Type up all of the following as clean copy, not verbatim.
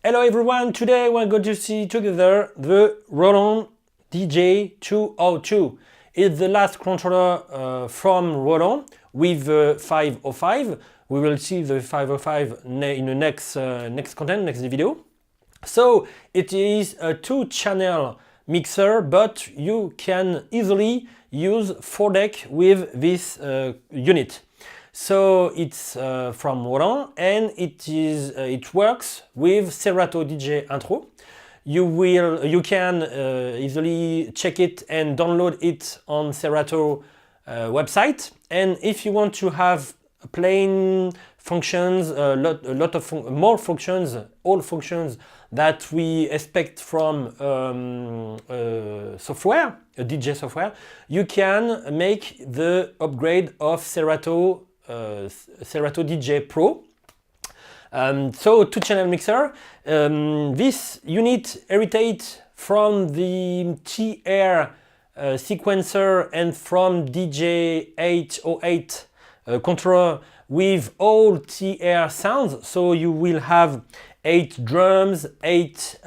Hello everyone, today we're going to see together the Roland DJ-202. It's the last controller from Roland with the 505. We will see the 505 in the next video. So it is a 2-channel mixer, but you can easily use 4 deck with this unit. So it's from Roland and it works with Serato DJ Intro. You can easily check it and download it on Serato website. And if you want to have plain functions, a lot of more functions, all functions that we expect from software, a DJ software, you can make the upgrade of Serato DJ Pro. So 2-channel mixer. This unit heritates from the TR sequencer and from DJ-808 controller with all TR sounds. So you will have 8 drums, 8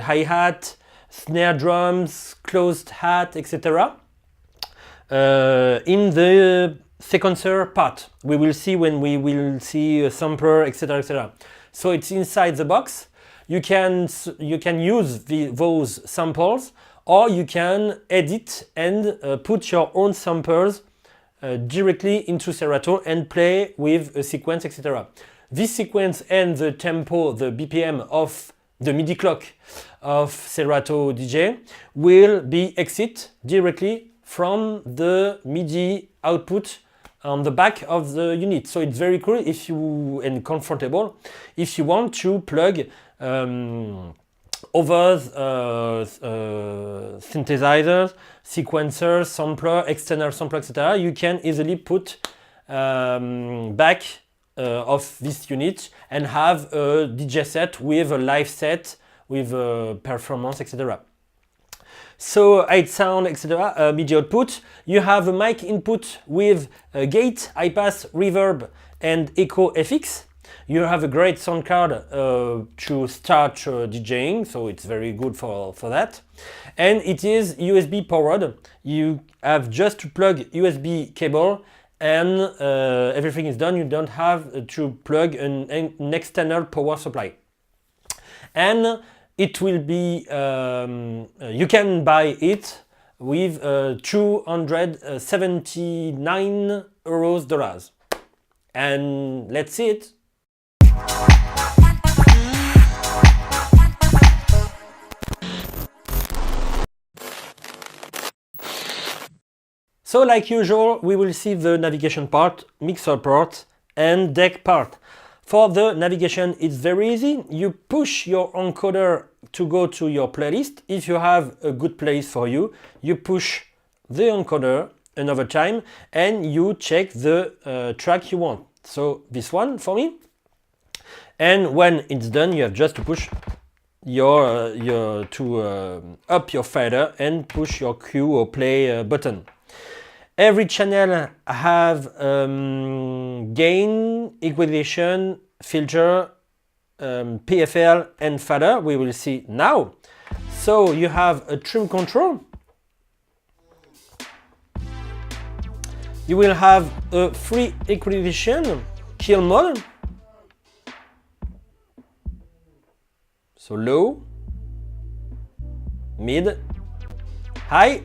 hi-hat, snare drums, closed hat, etc. In the sequencer part, we will see when we will see a sampler, etc., etc. So it's inside the box. You can use those samples, or you can edit and put your own samples directly into Serato and play with a sequence, etc. This sequence and the tempo, the BPM of the MIDI clock of Serato DJ will be exit directly from the MIDI output on the back of the unit. So it's very cool and comfortable if you want to plug others, synthesizers, sequencers, sampler, external sampler, etc. You can easily put back of this unit and have a DJ set with a live set, with performance, etc. So 8 sound, etc. MIDI output. You have a mic input with a gate, high pass, reverb, and echo FX. You have a great sound card to start DJing, so it's very good for that. And it is USB powered. You have just to plug USB cable and everything is done. You don't have to plug an external power supply. And it will be, you can buy it with $279. And let's see it. So like usual, we will see the navigation part, mixer part, and deck part. For the navigation, it's very easy. You push your encoder to go to your playlist. If you have a good playlist for you, you push the encoder another time and you check the track you want. So this one for me. And when it's done, you have just to push up your fader and push your cue or play button. Every channel have gain, equalization, filter, PFL and fader. We will see now. So you have a trim control. You will have a free equalization, kill mode. So low, mid, high.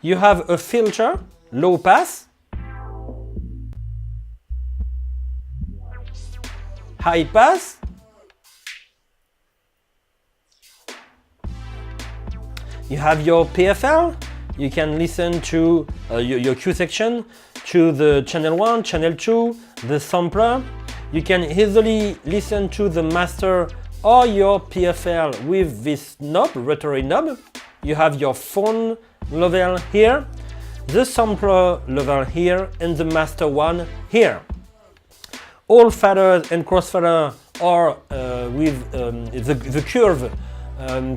You have a filter, low pass, high pass, you have your PFL, you can listen to your cue section, to the channel 1, channel 2, the sampler. You can easily listen to the master or your PFL with this knob, rotary knob. You have your phone level here, the sampler level here, and the master one here. All faders and crossfader are with the curve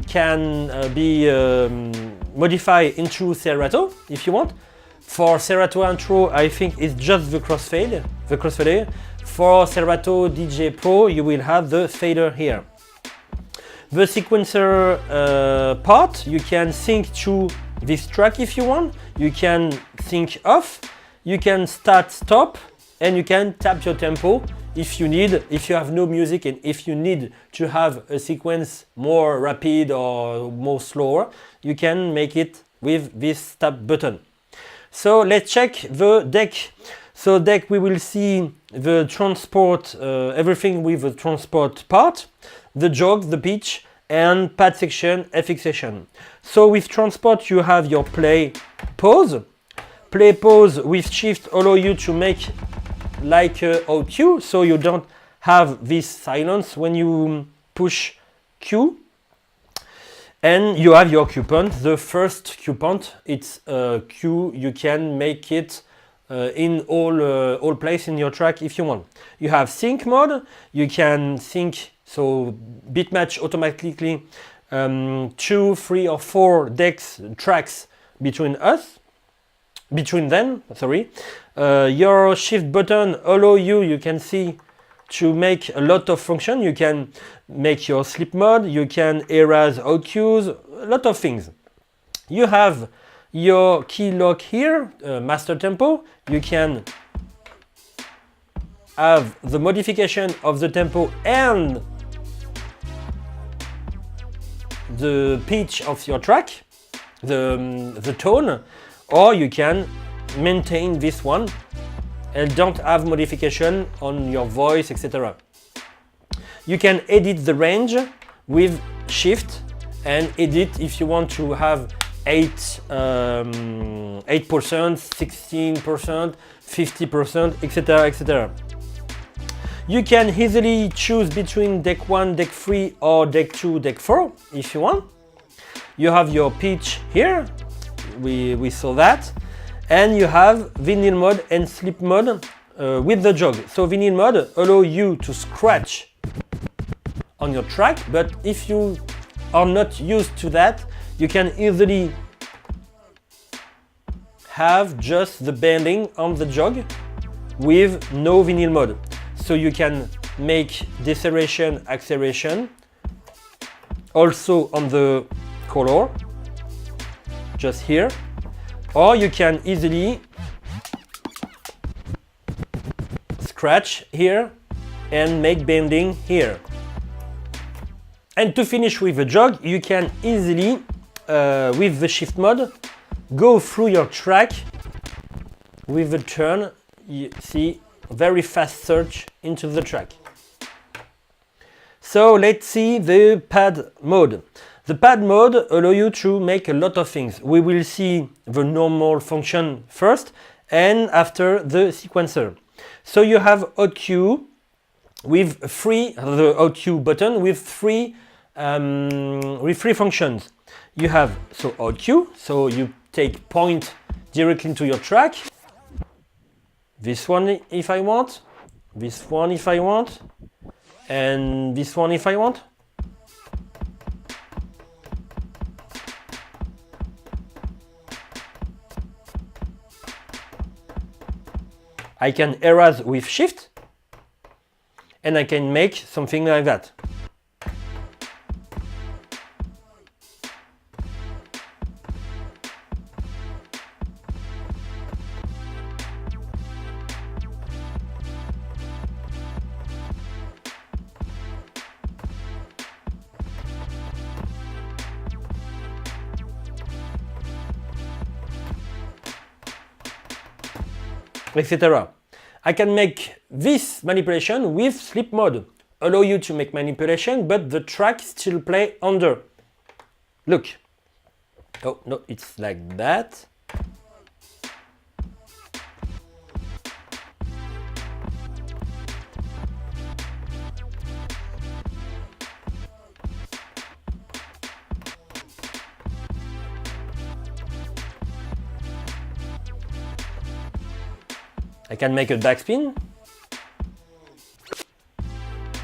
can be modified into Serato if you want. For Serato intro, I think it's just the crossfade. For Serato DJ Pro, you will have the fader here. The sequencer part, you can sync to this track if you want. You can sync off, you can start, stop, and you can tap your tempo if you need, if you have no music and if you need to have a sequence more rapid or more slower, you can make it with this tap button. So let's check the deck. So deck, we will see the transport, everything with the transport part, the jog, the pitch, and pad section, FX section. So with transport, you have your play, pause. Play, pause with shift allow you to make like a Q, so you don't have this silence when you push Q. And you have your Q point. The first Q point, it's a Q. You can make it in all place in your track if you want. You have sync mode. You can sync, so bit match automatically 2, 3, or 4 decks tracks between them. Sorry. Your shift button allow you. You can see to make a lot of function. You can make your sleep mode. You can erase out cues. A lot of things. You have your key lock here, master tempo. You can have the modification of the tempo and the pitch of your track, the tone, or you can maintain this one and don't have modification on your voice, etc. You can edit the range with shift and edit if you want to have 8%, 16%, 50%, etc., etc. You can easily choose between deck 1, deck 3, or deck 2, deck 4 if you want. You have your pitch here, we saw that. And you have vinyl mode and sleep mode with the jog. So vinyl mode allow you to scratch on your track, but if you are not used to that, you can easily have just the bending on the jog with no vinyl mode. So you can make deceleration, acceleration, also on the color, just here. Or you can easily scratch here and make bending here. And to finish with the jog, you can easily, with the shift mode, go through your track with the turn. You see, very fast search into the track. So let's see the pad mode. The pad mode allows you to make a lot of things. We will see the normal function first and after the sequencer. So you have OQ with the OQ button with three functions. You have OQ, so you take point directly into your track. This one if I want, this one if I want, and this one if I want. I can erase with shift and I can make something like that. Etc. I can make this manipulation with sleep mode. Allow you to make manipulation, but the track still play under. Look. Oh no, it's like that. I can make a backspin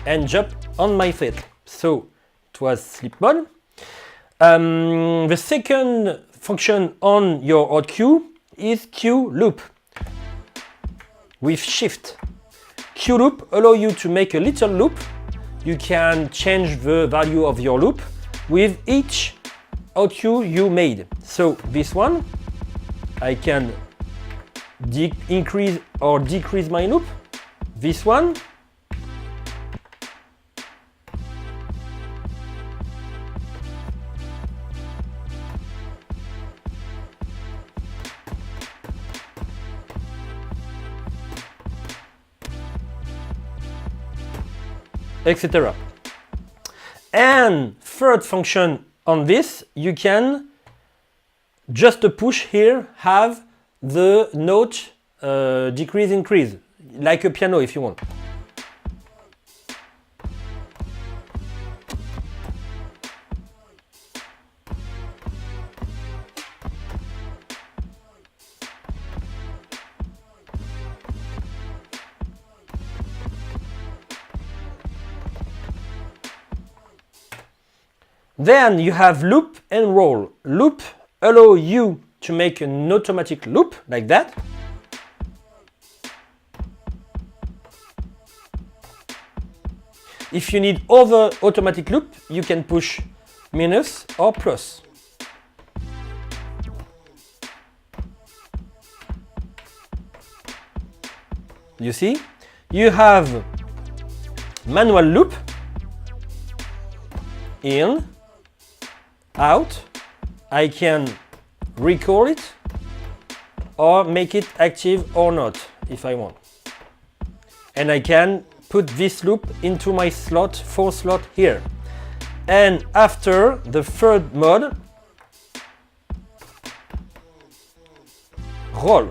and jump on my feet. So it was sleep mode. The second function on your OQ is Q loop with shift. Q loop allows you to make a little loop. You can change the value of your loop with each EQ you made. So this one, I can increase or decrease my loop. This one, etc. And third function on this, you can just a push here have the note decrease increase like a piano if you want. Then you have loop and roll. Loop allow you to make an automatic loop like that. If you need other automatic loop, you can push minus or plus. You see? You have manual loop, in, out. I can recall it or make it active or not if I want. And I can put this loop into my slot, 4th slot here. And after the third mode, roll.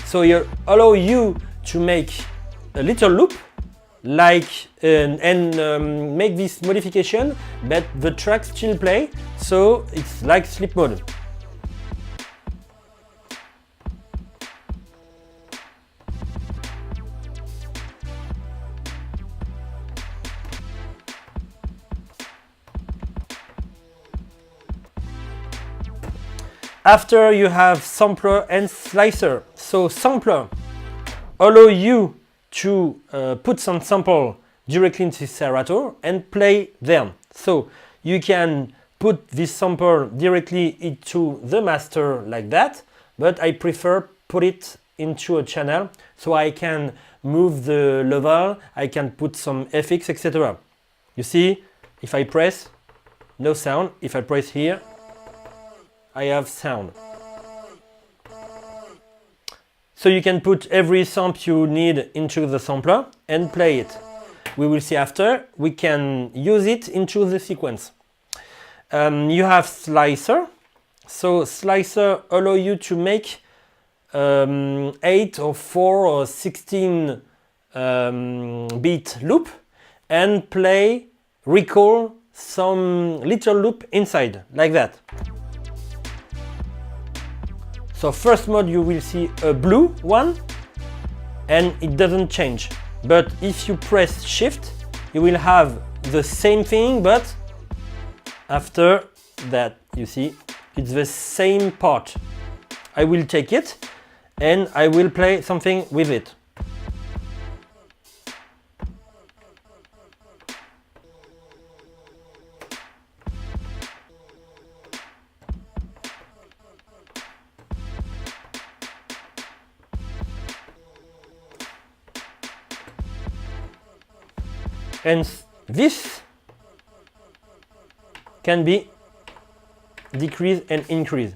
So it allows you to make a little loop like and make this modification, but the track still play, so it's like sleep mode. After you have sampler and slicer. So sampler allow you to put some sample directly into Serato and play them. So you can put this sample directly into the master like that, but I prefer put it into a channel so I can move the level, I can put some FX, etc. You see, if I press, no sound. If I press here, I have sound. So you can put every sample you need into the sampler and play it. We will see after. We can use it into the sequence. You have slicer. So slicer allow you to make 8 or 4 or 16 beat loop and play, recall some little loop inside, like that. So first mode you will see a blue one and it doesn't change. But if you press shift, you will have the same thing, but after that, you see, it's the same part. I will take it and I will play something with it. And this can be decrease and increase.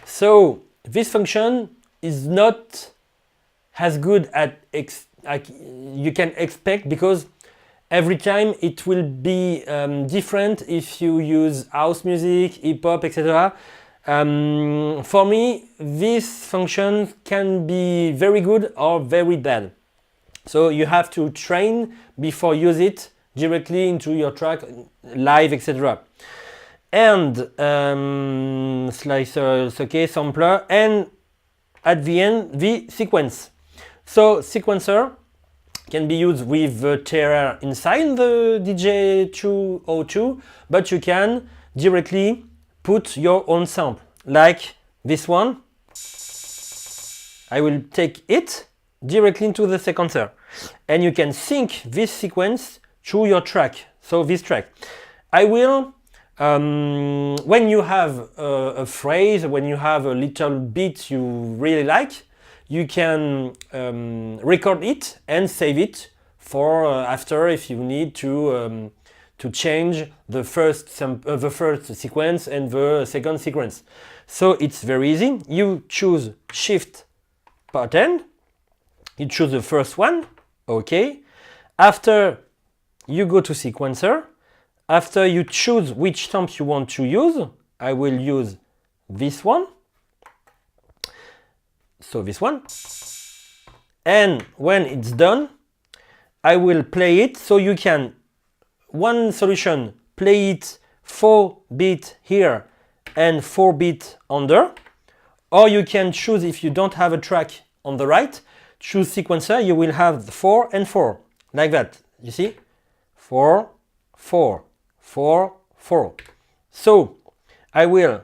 So this function is not as good as you can expect, because every time it will be different if you use house music, hip hop, etc. For me, this function can be very good or very bad. So you have to train before use it directly into your track, live, etc. And slicer, okay, sampler, and at the end, the sequence. So sequencer can be used with the terror inside the DJ-202, but you can directly put your own sample, like this one. I will take it directly into the sequencer, and you can sync this sequence through your track. So this track, I will, when you have a phrase, when you have a little beat you really like, you can record it and save it for after, if you need to change the first sequence and the second sequence. So it's very easy. You choose Shift Pattern, you choose the first one, okay. After you go to sequencer, after you choose which stamp you want to use, I will use this one, so this one, and when it's done, I will play it. So you can, one solution, play it 4-bit here and 4-bit under, or you can choose, if you don't have a track on the right, choose sequencer, you will have 4 and 4, like that, you see, 4, 4, 4, 4. So I will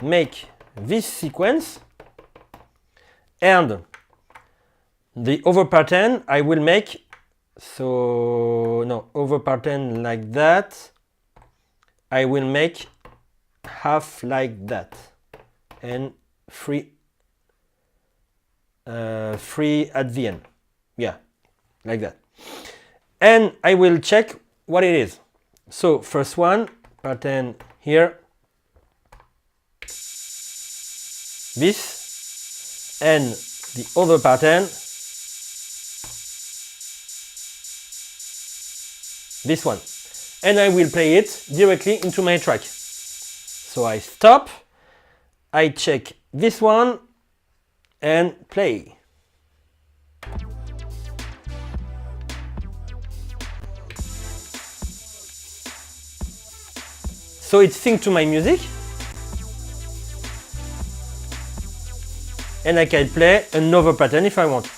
make this sequence, and the over pattern I will make, so no, over pattern like that, I will make half like that, and 3 at the end, yeah, like that, and I will check what it is. So first one, pattern here, this, and the other pattern, this one, and I will play it directly into my track. So I stop, I check this one and play. So it syncs to my music, and I can play another pattern if I want.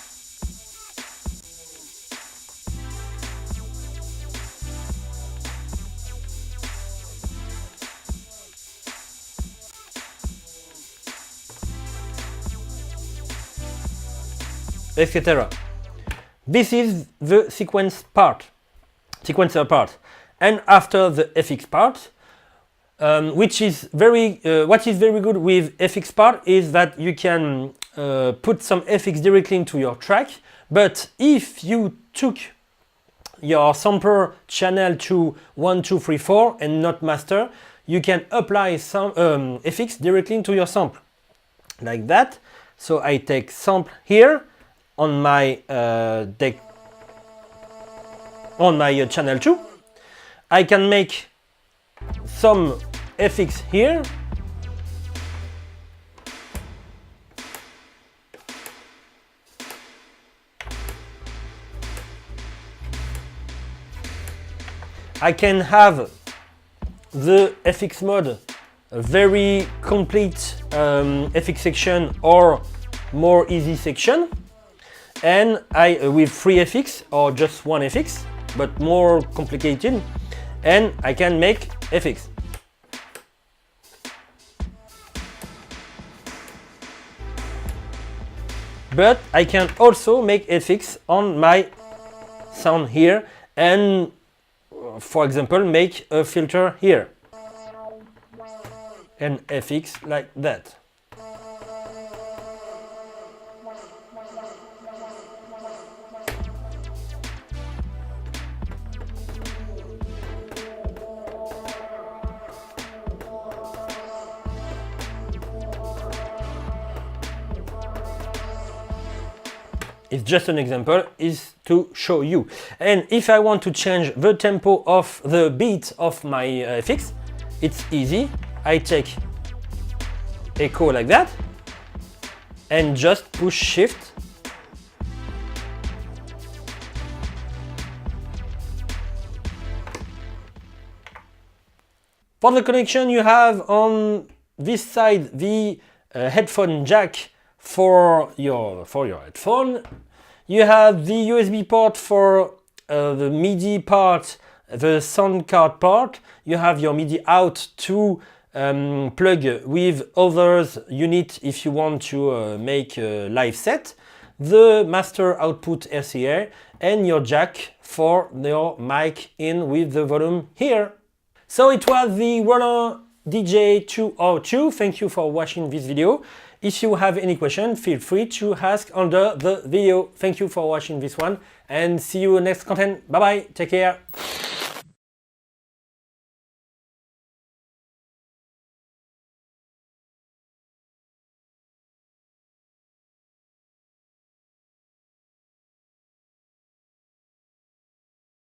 Etc. This is the sequencer part, and after the FX part, what is very good with FX part is that you can put some FX directly into your track, but if you took your sampler channel to 1, 2, 3, 4 and not master, you can apply some FX directly into your sample, like that. So I take sample here on my deck, on my channel 2. I can make some FX here, I can have the FX mode, a very complete FX section or more easy section, and I with 3 FX or just 1 FX, but more complicated, and I can make FX. But I can also make FX on my sound here, and for example make a filter here and FX like that. It's just an example, is to show you. And if I want to change the tempo of the beat of my FX, it's easy. I take echo like that and just push shift. For the connection, you have on this side the headphone jack for your headphone. You have the USB port for the MIDI part the sound card part, you have your MIDI out to plug with others unit if you want to make a live set, the master output RCA, and your jack for your mic in with the volume here. So it was the Roland DJ-202. Thank you for watching this video. If you have any question, feel free to ask under the video. Thank you for watching this one and see you next content. Bye bye, take care.